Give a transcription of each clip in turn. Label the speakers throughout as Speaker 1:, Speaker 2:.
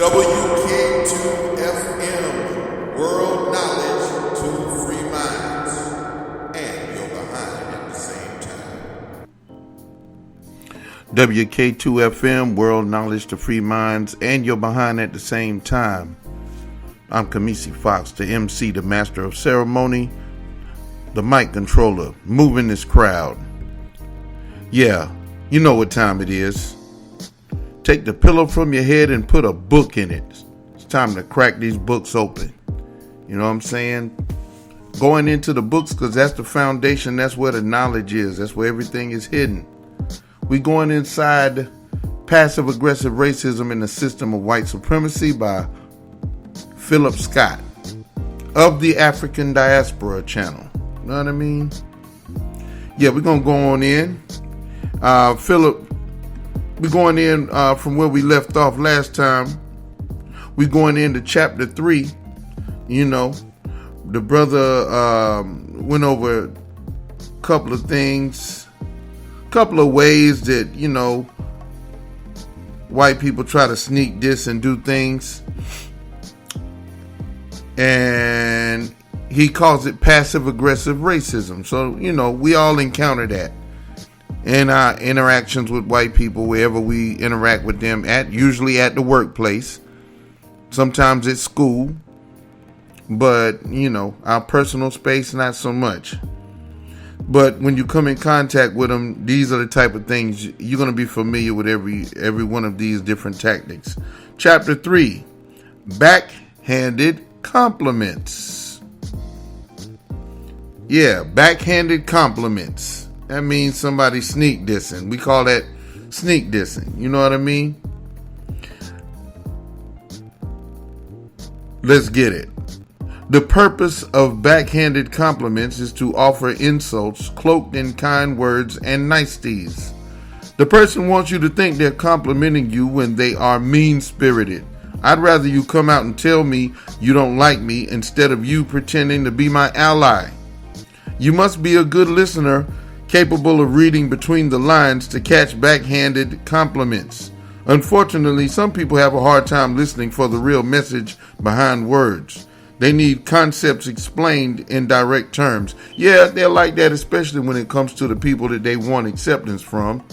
Speaker 1: WK2FM, world knowledge to free minds, and you're behind at the same time.
Speaker 2: WK2FM, world knowledge to free minds, and you're behind at the same time. I'm Khamisi Fox, the MC, the master of ceremony, the mic controller, moving this crowd. Yeah, you know what time it is. Take the pillow from your head and put a book in it. It's time to crack these books open. You know what I'm saying? Going into the books, because that's the foundation. That's where the knowledge is. That's where everything is hidden. We going inside Passive Aggressive Racism in the System of White Supremacy by Philip Scott of the African Diaspora channel. You know what I mean? Yeah, we're going to go on in. Philip, we're going in from where we left off last time. We're going into chapter 3. You know, the brother went over a couple of things, couple of ways that, you know, white people try to sneak this and do things. And he calls it passive aggressive racism. So, you know, we all encounter that in our interactions with white people, wherever we interact with them at, usually at the workplace, sometimes at school, but, you know, our personal space, not so much. But when you come in contact with them, these are the type of things you're going to be familiar with every one of these different tactics. Chapter 3, backhanded compliments. Yeah, backhanded compliments. That means somebody sneak dissing. We call that sneak dissing. You know what I mean? Let's get it. The purpose of backhanded compliments is to offer insults cloaked in kind words and niceties. The person wants you to think they're complimenting you when they are mean-spirited. I'd rather you come out and tell me you don't like me instead of you pretending to be my ally. You must be a good listener, capable of reading between the lines to catch backhanded compliments. Unfortunately, some people have a hard time listening for the real message behind words. They need concepts explained in direct terms. Yeah, they're like that, especially when it comes to the people that they want acceptance from.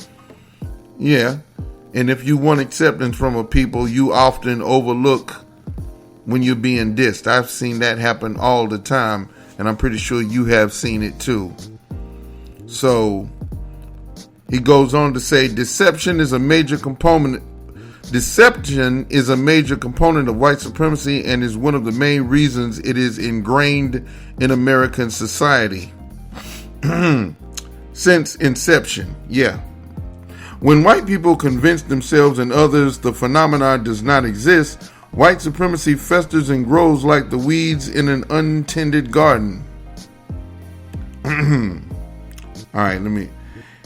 Speaker 2: Yeah, and if you want acceptance from a people, you often overlook when you're being dissed. I've seen that happen all the time, and I'm pretty sure you have seen it too. So he goes on to say, deception is a major component of white supremacy and is one of the main reasons it is ingrained in American society. Since inception, yeah. When white people convince themselves and others the phenomenon does not exist, white supremacy festers and grows like the weeds in an untended garden. All right,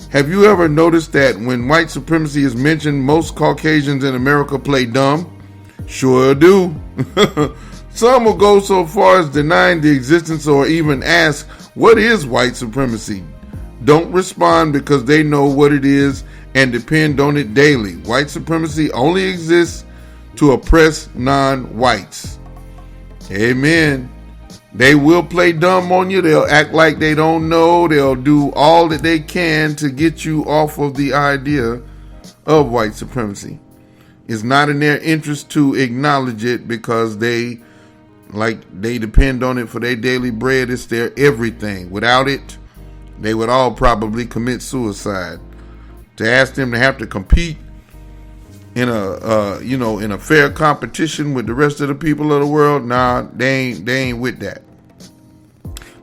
Speaker 2: have you ever noticed that when white supremacy is mentioned, most Caucasians in America play dumb? Sure do. Some will go so far as denying the existence or even ask, what is white supremacy? Don't respond because they know what it is and depend on it daily. White supremacy only exists to oppress non-whites. Amen. They will play dumb on you. They'll act like they don't know. They'll do all that they can to get you off of the idea of white supremacy. It's not in their interest to acknowledge it because they depend on it for their daily bread. It's their everything. Without it, they would all probably commit suicide. To ask them to have to compete in a fair competition with the rest of the people of the world, nah, they ain't with that.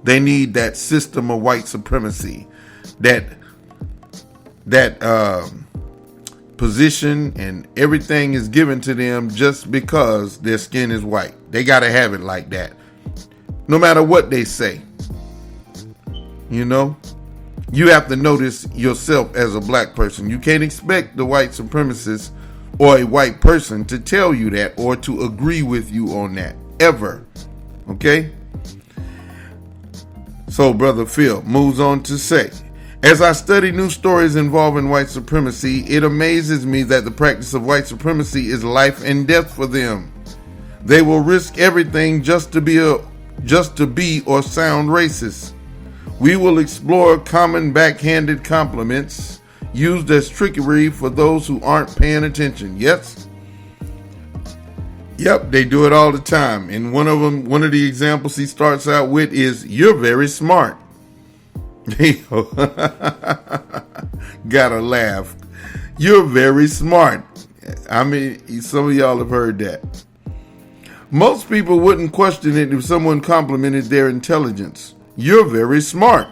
Speaker 2: They need that system of white supremacy, that position, and everything is given to them just because their skin is white. They got to have it like that, no matter what they say. You know, you have to notice yourself as a black person. You can't expect the white supremacist or a white person to tell you that or to agree with you on that, ever. Okay? So Brother Phil moves on to say, As I study new stories involving white supremacy, it amazes me that the practice of white supremacy is life and death for them. They will risk everything just to be or sound racist. We will explore common backhanded compliments used as trickery for those who aren't paying attention. Yes? Yep, they do it all the time. And one of the examples he starts out with is, "You're very smart." Gotta laugh. You're very smart. I mean, some of y'all have heard that. Most people wouldn't question it if someone complimented their intelligence. You're very smart.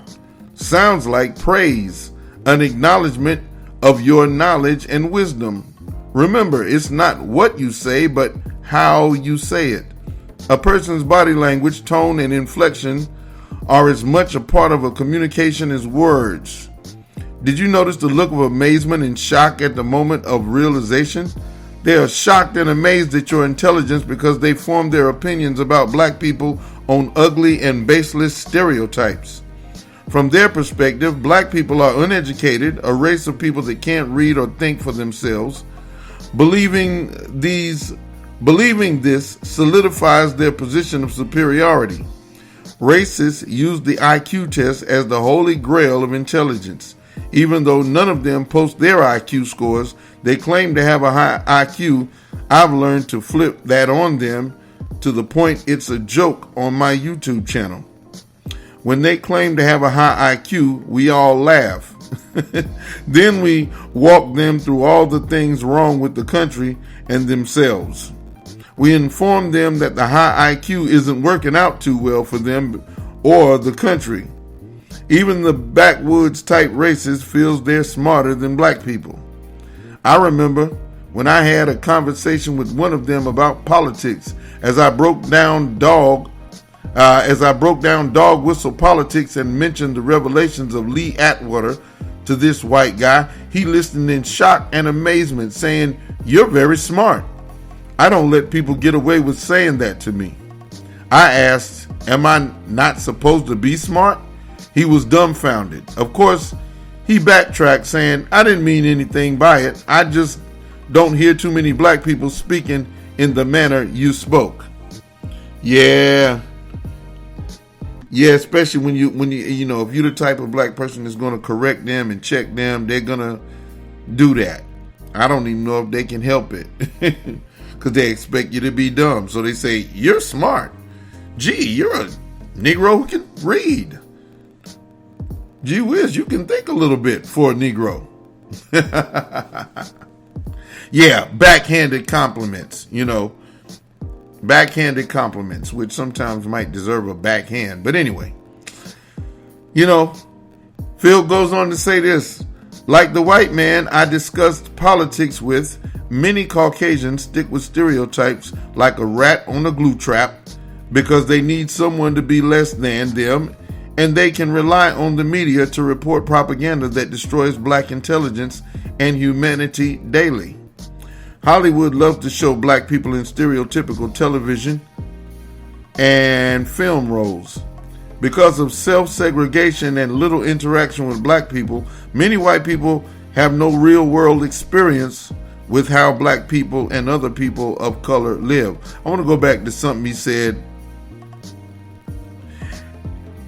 Speaker 2: Sounds like praise, an acknowledgement of your knowledge and wisdom. Remember, it's not what you say, but how you say it. A person's body language, tone, and inflection are as much a part of a communication as words. Did you notice the look of amazement and shock at the moment of realization? They are shocked and amazed at your intelligence because they form their opinions about black people on ugly and baseless stereotypes. From their perspective, black people are uneducated, a race of people that can't read or think for themselves. Believing this solidifies their position of superiority. Racists use the IQ test as the holy grail of intelligence. Even though none of them post their IQ scores, they claim to have a high IQ. I've learned to flip that on them to the point it's a joke on my YouTube channel. When they claim to have a high IQ, we all laugh. Then we walk them through all the things wrong with the country and themselves. We inform them that the high IQ isn't working out too well for them or the country. Even the backwoods type racists feels they're smarter than black people. I remember when I had a conversation with one of them about politics as I broke down dog whistle politics and mentioned the revelations of Lee Atwater to this white guy. He listened in shock and amazement, saying, "You're very smart. I don't let people get away with saying that to me." I asked, "Am I not supposed to be smart?" He was dumbfounded. Of course, he backtracked saying, "I didn't mean anything by it. I just don't hear too many black people speaking in the manner you spoke." Yeah, especially when you if you're the type of black person that's going to correct them and check them, they're going to do that. I don't even know if they can help it because they expect you to be dumb. So they say, "You're smart. Gee, you're a Negro who can read. Gee whiz, you can think a little bit for a Negro." Yeah, backhanded compliments, backhanded compliments, which sometimes might deserve a backhand. But anyway, Phil goes on to say this: "Like the white man I discussed politics with, many Caucasians stick with stereotypes like a rat on a glue trap because they need someone to be less than them, and they can rely on the media to report propaganda that destroys black intelligence and humanity daily. Hollywood loves to show black people in stereotypical television and film roles. Because of self-segregation and little interaction with black people, many white people have no real-world experience with how black people and other people of color live." I want to go back to something he said.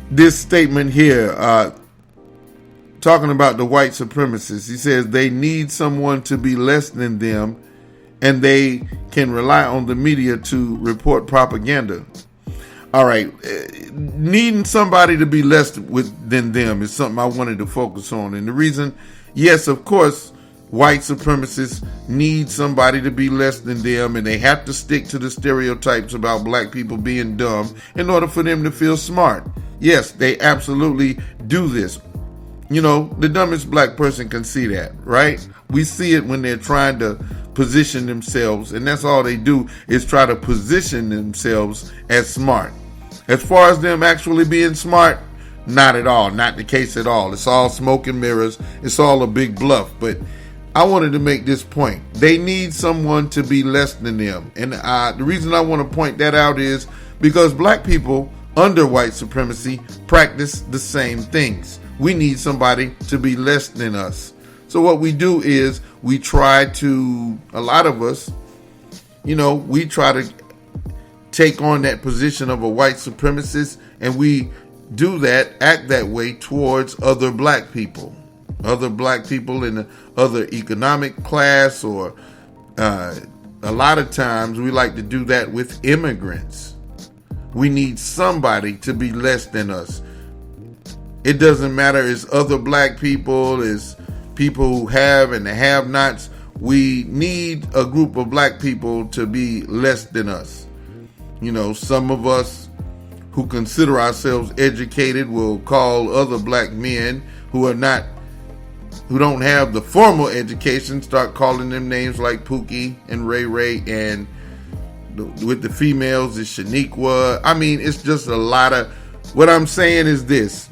Speaker 2: This statement here, talking about the white supremacists, he says they need someone to be less than them, and they can rely on the media to report propaganda. All right, needing somebody to be less than them is something I wanted to focus on. And the reason, yes, of course, white supremacists need somebody to be less than them, and they have to stick to the stereotypes about black people being dumb in order for them to feel smart. Yes, they absolutely do this. The dumbest black person can see that, right? We see it when they're trying to position themselves, and that's all they do is try to position themselves as smart. As far as them actually being smart, not at all, not the case at all. It's all smoke and mirrors. It's all a big bluff. But I wanted to make this point. They need someone to be less than them. And the reason I want to point that out is because black people under white supremacy practice the same things. we need somebody to be less than us. So what we do is we try to, a lot of us, we try to take on that position of a white supremacist, and we do that, act that way towards other black people in the other economic class, or a lot of times we like to do that with immigrants. We need somebody to be less than us. It doesn't matter, it's other black people, it's people who have and the have-nots. We need a group of black people to be less than us. Some of us who consider ourselves educated will call other black men who don't have the formal education, start calling them names like Pookie and Ray Ray, and with the females it's Shaniqua. I mean, it's just a lot of, what I'm saying is this,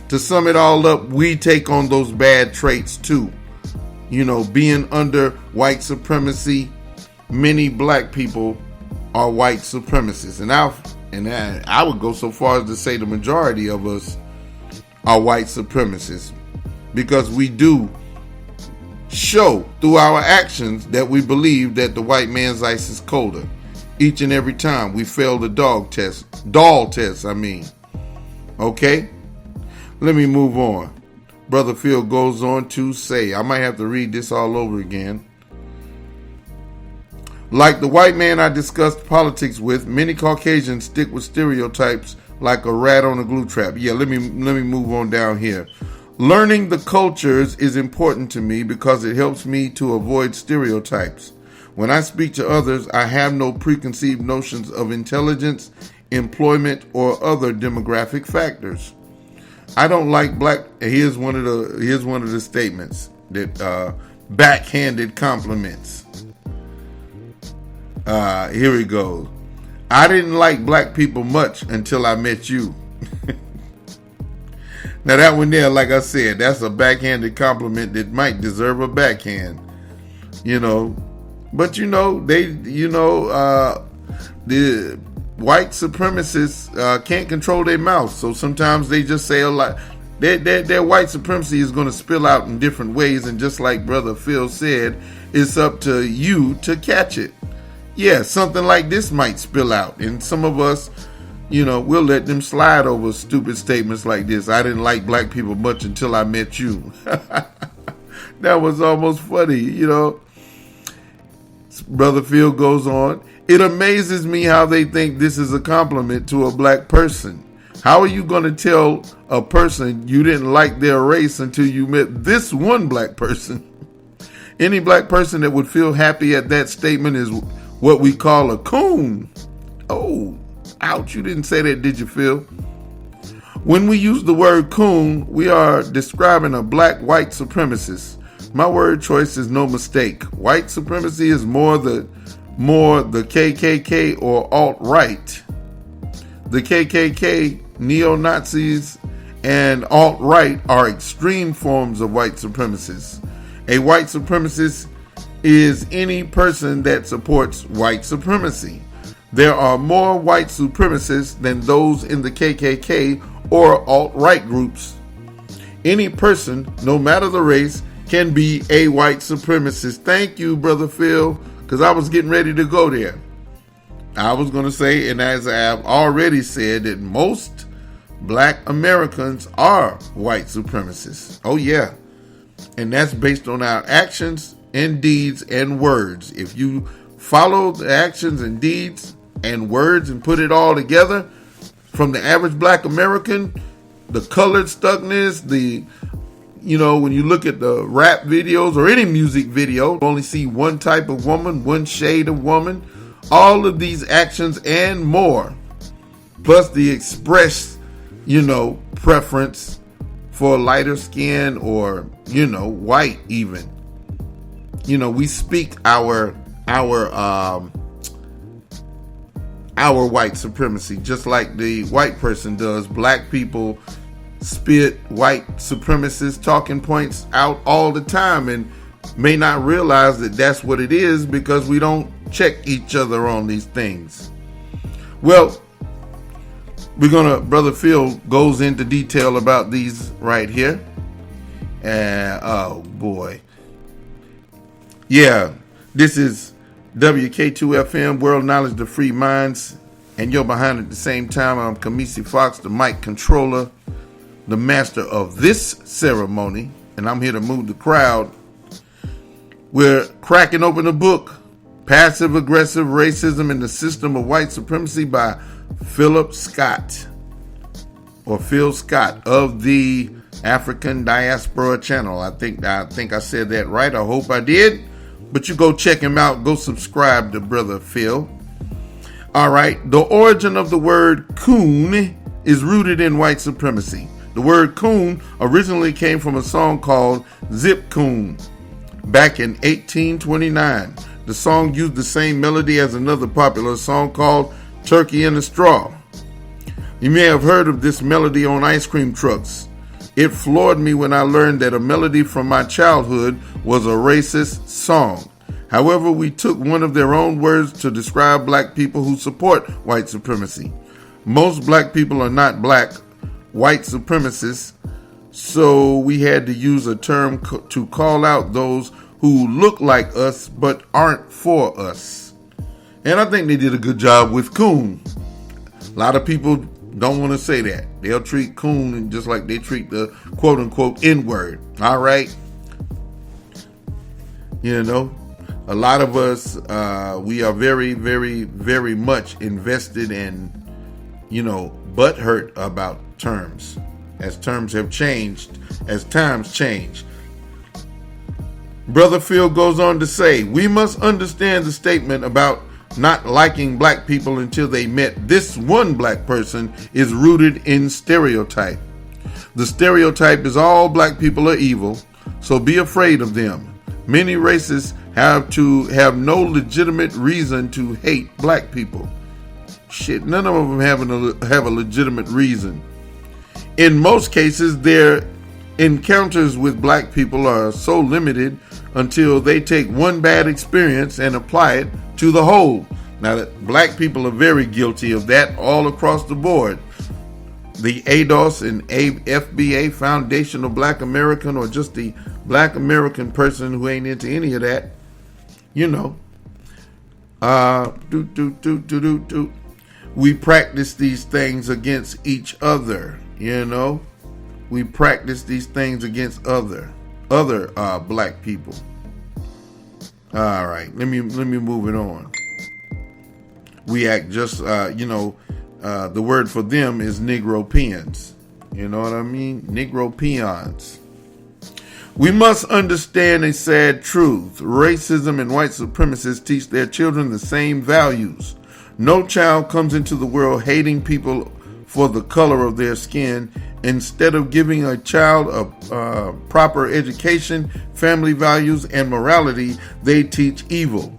Speaker 2: to sum it all up, we take on those bad traits too. Being under white supremacy, many black people are white supremacists, and I would go so far as to say the majority of us are white supremacists, because we do show through our actions that we believe that the white man's ice is colder. Each and every time we fail the doll test, Okay? Let me move on. Brother Phil goes on to say, I might have to read this all over again. Like the white man I discussed politics with, many Caucasians stick with stereotypes like a rat on a glue trap. Yeah, let me move on down here. Learning the cultures is important to me because it helps me to avoid stereotypes. When I speak to others, I have no preconceived notions of intelligence, employment, or other demographic factors. I don't like black. Here's one of the statements that backhanded compliments. Here we go. I didn't like black people much until I met you. Now that one there, like I said, that's a backhanded compliment that might deserve a backhand. But the white supremacists can't control their mouth, so sometimes they just say a lot. Their white supremacy is going to spill out in different ways, and just like Brother Phil said, it's up to you to catch it. Yeah, something like this might spill out, and some of us, we'll let them slide over stupid statements like this. I didn't like black people much until I met you. That was almost funny, Brother Phil goes on. It amazes me how they think this is a compliment to a black person. How are you going to tell a person you didn't like their race until you met this one black person? Any black person that would feel happy at that statement is what we call a coon. Oh, ouch, you didn't say that, did you, Phil? When we use the word coon, we are describing a black white supremacist. My word choice is no mistake. White supremacy is more the KKK or alt-right. The KKK, neo-Nazis, and alt-right are extreme forms of white supremacists. A white supremacist is any person that supports white supremacy. There are more white supremacists than those in the KKK or alt-right groups. Any person, no matter the race, can be a white supremacist. Thank you, Brother Phil, because I was getting ready to go there. I was going to say, and as I've already said, that most black Americans are white supremacists. Oh, yeah. And that's based on our actions and deeds and words. If you follow the actions and deeds and words and put it all together, from the average black American, the colored stuckness, when you look at the rap videos or any music video, you only see one type of woman, one shade of woman. All of these actions and more, plus the express, preference for lighter skin or, white even. We speak our white supremacy just like the white person does. Black people spit white supremacist talking points out all the time and may not realize that that's what it is because we don't check each other on these things. Well, Brother Phil goes into detail about these right here. And oh boy. Yeah, this is WK2FM, World Knowledge to Free Minds, and you're behind at the same time. I'm Khamisi Fox, the mic controller, the master of this ceremony, and I'm here to move the crowd. We're cracking open the book, Passive Aggressive Racism in the System of White Supremacy by Phil Scott of the African Diaspora Channel. I think I said that right. I hope I did. But you go check him out. Go subscribe to Brother Phil. All right. The origin of the word coon is rooted in white supremacy. The word coon originally came from a song called Zip Coon back in 1829. The song used the same melody as another popular song called Turkey in a Straw. You may have heard of this melody on ice cream trucks. It floored me when I learned that a melody from my childhood was a racist song. However, we took one of their own words to describe black people who support white supremacy. Most black people are not black white supremacists, so we had to use a term to call out those who look like us but aren't for us. And I think they did a good job with coon. A lot of people don't want to say that. They'll treat coon just like they treat the quote-unquote N-word. All right? You know, a lot of us, we are very, very, very much invested in, butthurt about terms. As terms have changed, as times change. Brother Phil goes on to say, we must understand the statement about not liking black people until they met this one black person is rooted in stereotype. The stereotype is all black people are evil, so be afraid of them. Many races have no legitimate reason to hate black people. Shit, none of them have a legitimate reason. In most cases, their encounters with black people are so limited until they take one bad experience and apply it to the whole. Now, that black people are very guilty of that all across the board. The ADOS and FBA, Foundation of Black American, or just the Black American person who ain't into any of that, we practice these things against each other, We practice these things against other black people. All right, let me move it on. We act just, the word for them is Negro peons. You know what I mean? Negro peons. We must understand a sad truth. Racism and white supremacists teach their children the same values. No child comes into the world hating people for the color of their skin. Instead of giving a child a proper education, family values, and morality, they teach evil.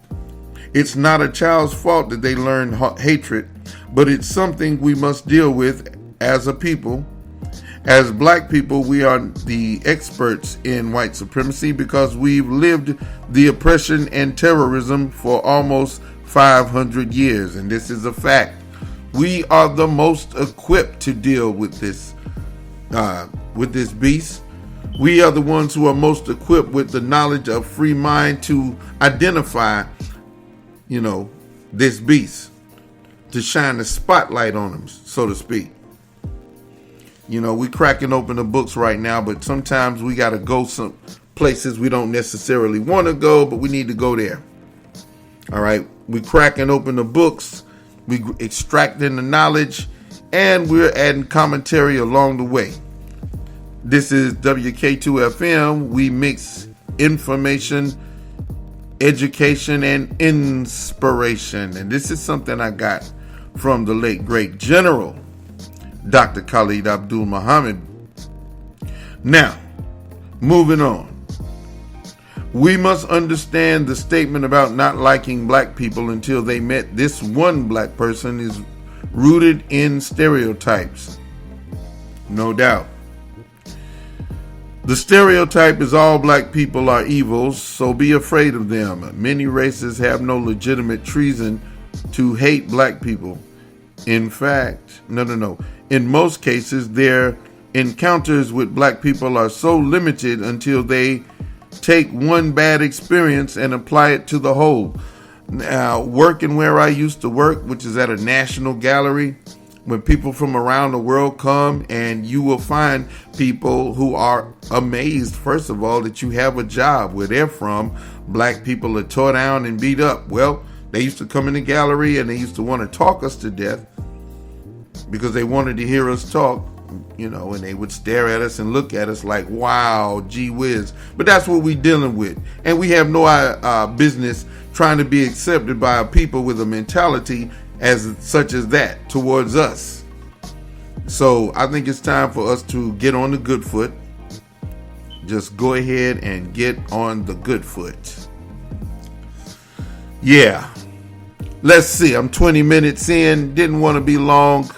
Speaker 2: It's not a child's fault that they learn hatred, but it's something we must deal with as a people. As black people, we are the experts in white supremacy because we've lived the oppression and terrorism for almost 500 years, and this is a fact. We are the most equipped to deal with this beast. We are the ones who are most equipped with the knowledge of free mind to identify, this beast, to shine the spotlight on them, so to speak. We cracking open the books right now, but sometimes we got to go some places we don't necessarily want to go, but we need to go there. All right, we cracking open the books, we extracting the knowledge, and we're adding commentary along the way. This is WK2FM. We mix information, education, and inspiration. And this is something I got from the late, great General Dr. Khalid Abdul Muhammad. Now, moving on. We must understand the statement about not liking black people until they met this one black person is rooted in stereotypes. No doubt. The stereotype is all black people are evil, so be afraid of them. Many races have no legitimate reason to hate black people. In fact, no. In most cases, their encounters with black people are so limited until they take one bad experience and apply it to the whole. Now, working where I used to work, which is at a national gallery, when people from around the world come, and you will find people who are amazed, first of all, that you have a job. Where they're from, black people are tore down and beat up. Well, they used to come in the gallery and they used to want to talk us to death because they wanted to hear us talk, and they would stare at us and look at us like, wow, gee whiz. But that's what we're dealing with. And we have no business trying to be accepted by a people with a mentality such as that towards us. So I think it's time for us to get on the good foot. Just go ahead and get on the good foot. Yeah. Let's see. I'm 20 minutes in. Didn't want to be long,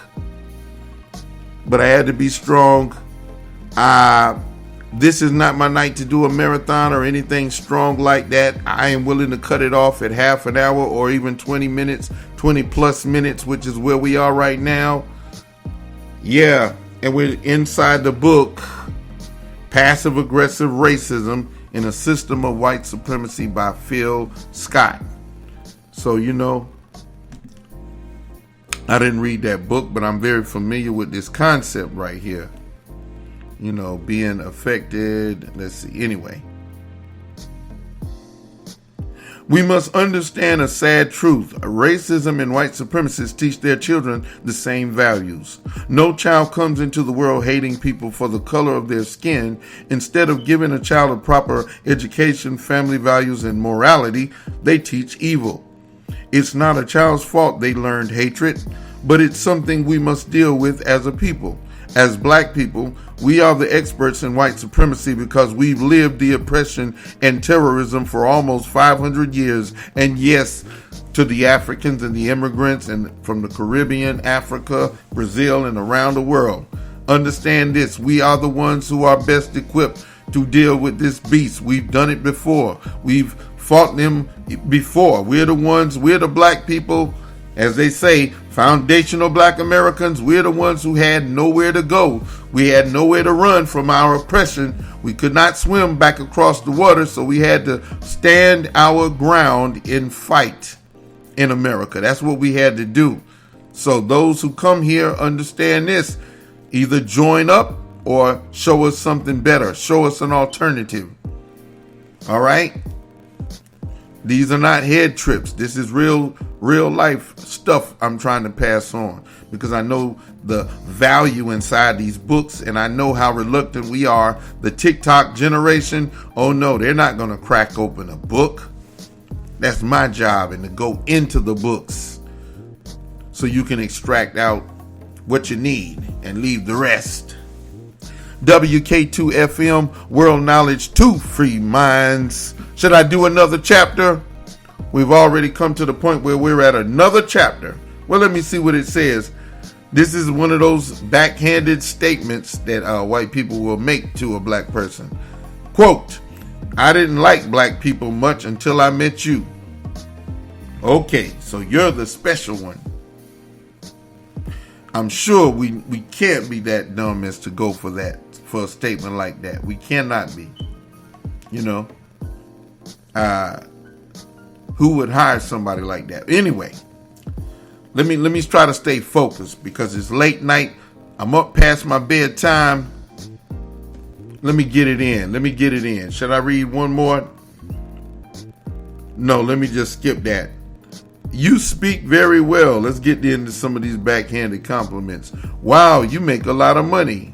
Speaker 2: but I had to be strong. This is not my night to do a marathon or anything strong like that. I am willing to cut it off at half an hour or even 20 minutes, 20 plus minutes, which is where we are right now. Yeah, and we're inside the book, Passive Aggressive Racism in a System of White Supremacy by Phil Scott. So, I didn't read that book, but I'm very familiar with this concept right here. Being affected. Let's see. Anyway. We must understand a sad truth. Racism and white supremacists teach their children the same values. No child comes into the world hating people for the color of their skin. Instead of giving a child a proper education, family values, and morality, they teach evil. It's not a child's fault they learned hatred, but it's something we must deal with as a people. As black people, we are the experts in white supremacy because we've lived the oppression and terrorism for almost 500 years. And yes, to the Africans and the immigrants and from the Caribbean, Africa, Brazil, and around the world, understand this: we are the ones who are best equipped to deal with this beast. We've done it before. We've fought them before. We're the black people, as they say, foundational black Americans. We're the ones who had nowhere to go. We had nowhere to run from our oppression. We could not swim back across the water, so we had to stand our ground and fight in America. That's what we had to do. So those who come here understand this. Either join up or show us something better. Show us an alternative. All right? These are not head trips. This is real life stuff I'm trying to pass on, because I know the value inside these books, and I know how reluctant we are. The TikTok generation, oh no, they're not going to crack open a book. That's my job, and to go into the books so you can extract out what you need and leave the rest. WK2FM, World Knowledge to Free Minds. Should I do another chapter? We've already come to the point where we're at another chapter. Well, let me see what it says. This is one of those backhanded statements that white people will make to a black person. Quote, I didn't like black people much until I met you. Okay, so you're the special one. I'm sure we can't be that dumb as to go for that, for a statement like that. We cannot be. Who would hire somebody like that? Anyway, let me try to stay focused because it's late night. I'm up past my bedtime. Let me get it in. Should I read one more? No, let me just skip that. You speak very well. Let's get into some of these backhanded compliments. Wow, you make a lot of money.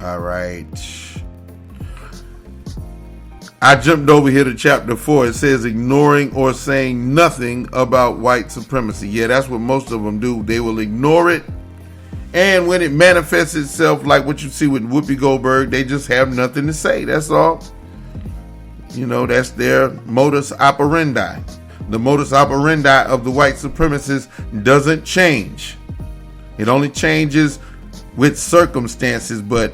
Speaker 2: All right. I jumped over here to chapter 4. It says ignoring or saying nothing about white supremacy. Yeah, that's what most of them do. They will ignore it. And when it manifests itself, like what you see with Whoopi Goldberg, they just have nothing to say. That's all. That's their modus operandi. The modus operandi of the white supremacists doesn't change. It only changes with circumstances, but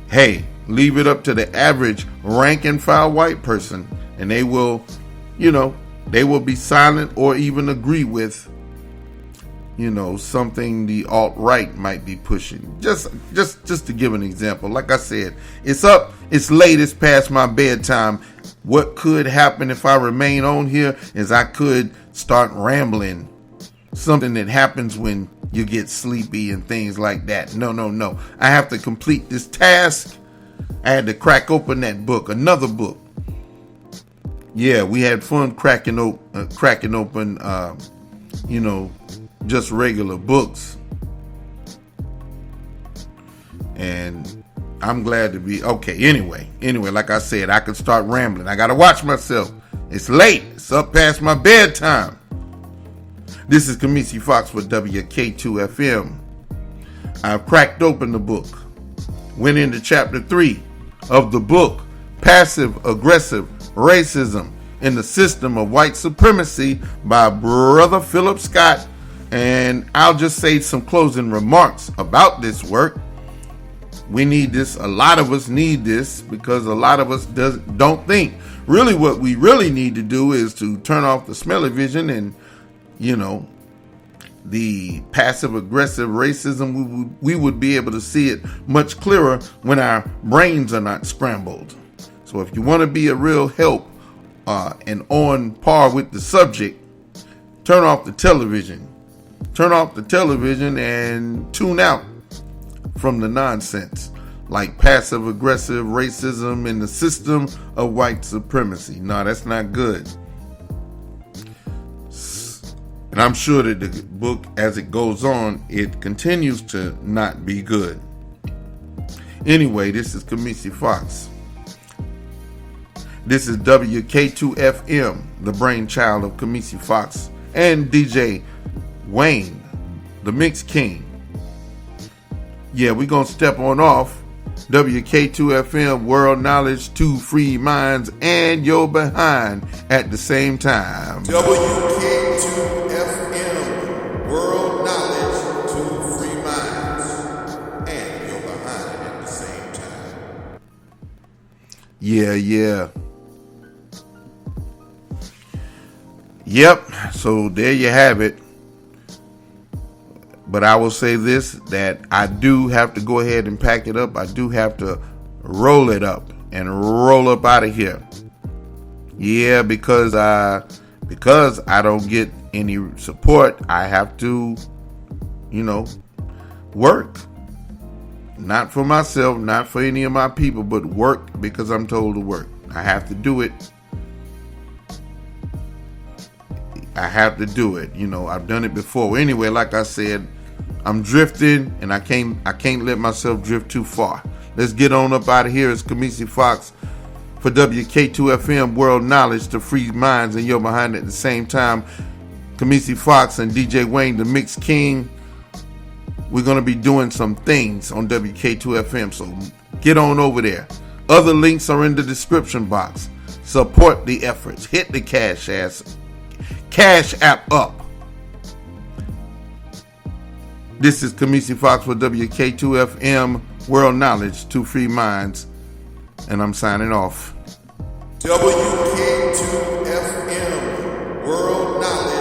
Speaker 2: hey, leave it up to the average rank and file white person and they will, They will be silent or even agree with, something the alt-right might be pushing. Just to give an example. Like I said, it's late, it's past my bedtime. What could happen if I remain on here is I could start rambling. Something that happens when you get sleepy and things like that. No. I have to complete this task. I had to crack open that book, another book. Yeah, we had fun cracking open, just regular books. And I'm glad to be okay. Anyway, like I said, I could start rambling. I got to watch myself. It's late. It's up past my bedtime. This is Khamisi Fox for WK2FM. I've cracked open the book. Went into chapter 3 of the book, Passive Aggressive Racism in the System of White Supremacy by Brother Philip Scott. And I'll just say some closing remarks about this work. We need this. A lot of us need this because a lot of us don't think. Really, what we really need to do is to turn off the smell-o-vision and, the passive-aggressive racism. We would be able to see it much clearer when our brains are not scrambled. So if you want to be a real help and on par with the subject, turn off the television. Turn off the television and tune out from the nonsense like passive aggressive racism in the system of white supremacy. No, that's not good. And I'm sure that the book, as it goes on, it continues to not be good. Anyway, this is Khamisi Fox. This is WK2FM, the brainchild of Khamisi Fox and DJ Wayne, the Mix King. Yeah, we're going to step on off. WK2FM, world knowledge to free minds and your behind at the same time.
Speaker 1: WK2FM, world knowledge to free minds and your behind at the same time.
Speaker 2: Yeah. Yep, so there you have it. But I will say this, that I do have to go ahead and pack it up. I do have to roll it up and roll up out of here. Yeah, because I don't get any support, I have to, work. Not for myself, not for any of my people, but work because I'm told to work. I have to do it. I've done it before. Anyway, like I said, I'm drifting and I can't let myself drift too far. Let's get on up out of here. It's Khamisi Fox for WK2FM, world knowledge to free minds and your behind at the same time. Khamisi Fox and DJ Wayne, the Mix King. We're going to be doing some things on WK2FM, so get on over there. Other links are in the description box. Support the efforts. Hit the Cash App up. This is Khamisi Fox for WK2FM, world knowledge to free minds, and I'm signing off.
Speaker 1: WK2FM, world knowledge